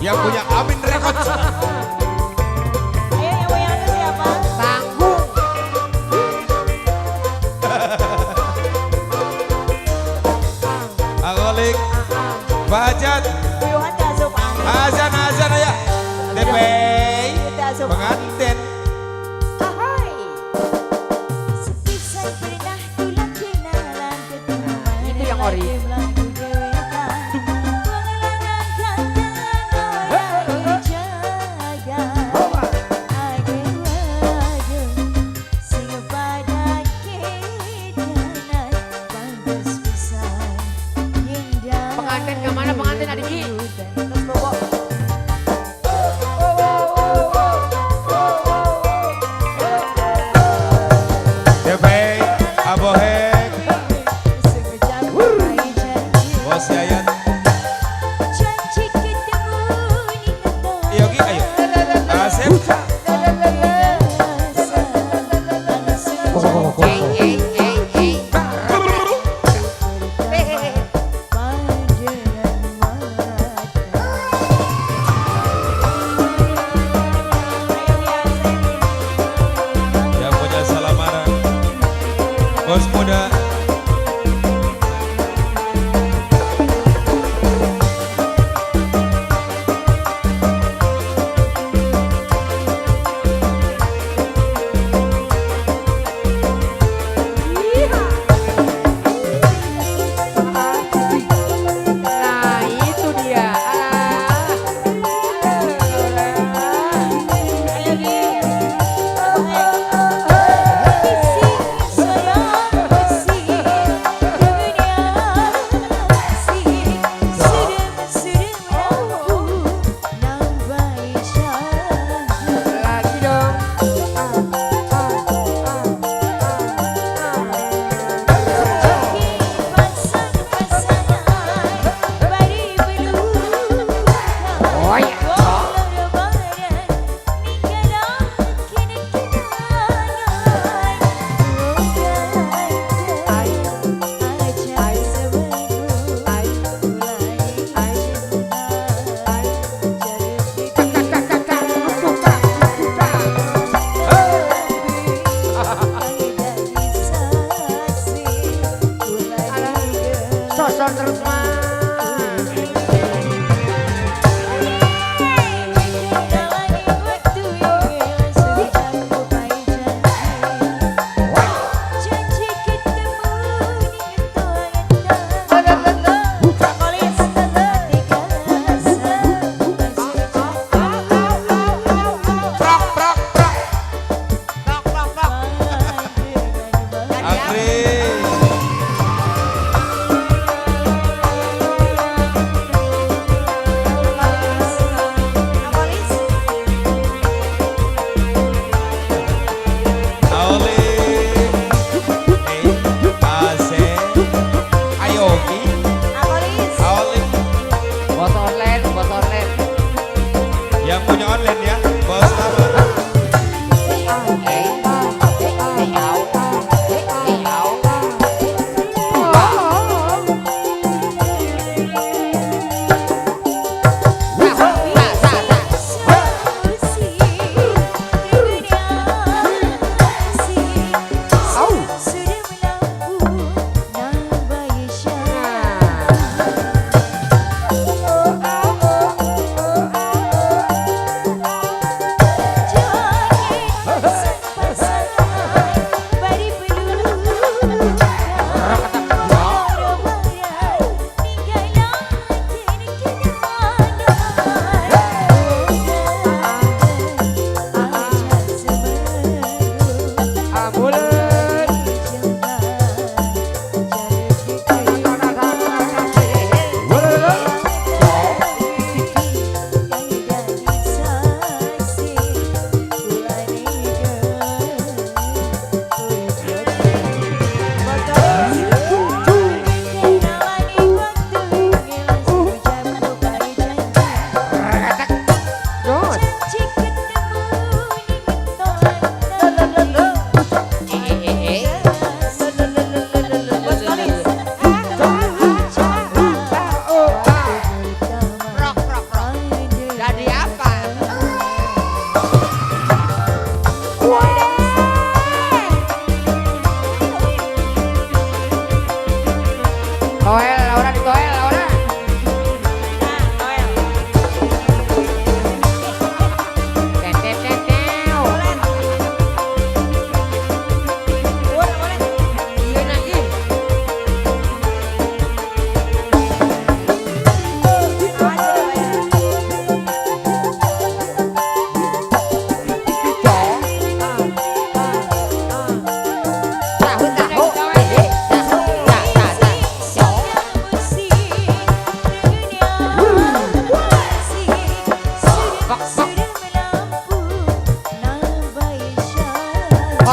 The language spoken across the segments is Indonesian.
Yang punya Amin Records. Ayo yang punya itu siapa? Tanggung. Agolik. Bahajat. Puyuhan gak asup angin. Azan ya. DP. Kita asup angin. Pengantin. Ahoy. Sepisah pernah tulang kenalan ketemu. Itu yang ori. Pengantin kemana pengantin Adiki? Terus bawa. DP. Aboheng. Bos Yayan. Yogi ayo. Asep. Yang punya Salamara. Bos muda. Nah itu dia. Lagi dong. Oh ya. Sosok terus mah. Prok prok prok. Akri. Aoli. Asep. Ayogi. Aoli. Bos online, bos online. Yang punya online ya. Bos Tama.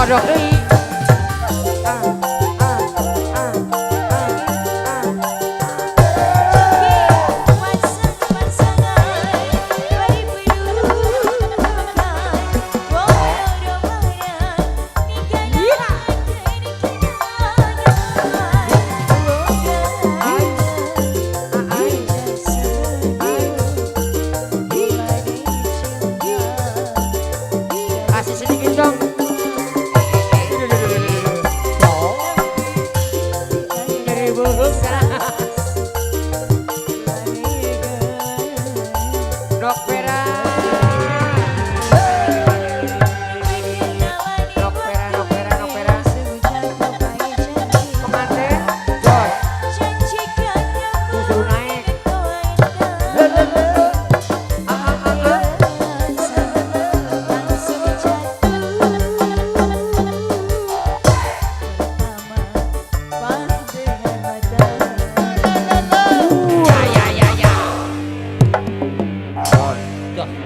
Kodok deui. Kasih sedikit dong. Dari buka. Dok